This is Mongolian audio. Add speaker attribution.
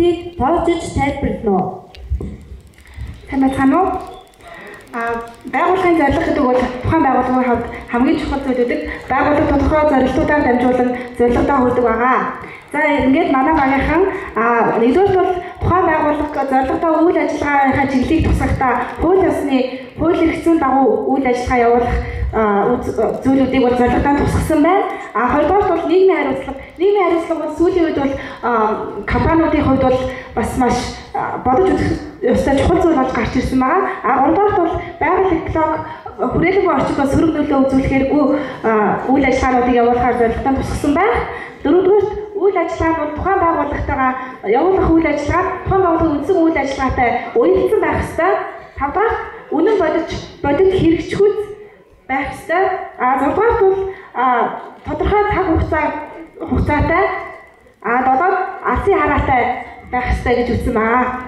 Speaker 1: асуудлыг тоочж тайлбарлана уу?
Speaker 2: Тань байна уу? Байгууллагын зорилго гэдэг бол тухайн байгууллагын хувьд хамгийн чухал зүйлүүд байгууллага тодорхой зорилтуудаар дамжуулан зорилгодоо хүрдэг байгаа. За ингээд манай багийнхан нэгдүгээр бол тухайн байгууллага зорилгодоо үйл ажиллагааныхаа чиглэлийг тусгахдаа хууль ёсны хууль эрхцүүн дагуу үйл ажиллагаа явуулах зүйлүүдийг бол зорилгодоо тусгасан байна. Хоёрдугаар бол нийгмийн хариуцлага бол сүүлийн үед бол компаниудын хувьд бол бас маш бодож үзэх ёстой чухал зүйл болж гарч ирсэн байгаа. Гуравдугаар бол байгаль эколог хүрээлэнгүй орчинд сөрөг нөлөө үзүүлэхээргүй үйл ажиллагаануудыг явуулахаар зорилготой тусгасан байна. Дөрөвдүгээр үйл ажиллагаа нь бол тухайн байгууллагатайгаа явуулах үйл ажиллагаа тухайн байгууллагын үндсэн үйл ажиллагаатай уялдсан байх ёстой. Тавдугаар үнэн бодит хэрэгжихүйц байх ёстой. Зургаарт бол тодорхой цаг хугацаатай долоод алсын хараатай байх ёстой гэж үзсэн байна.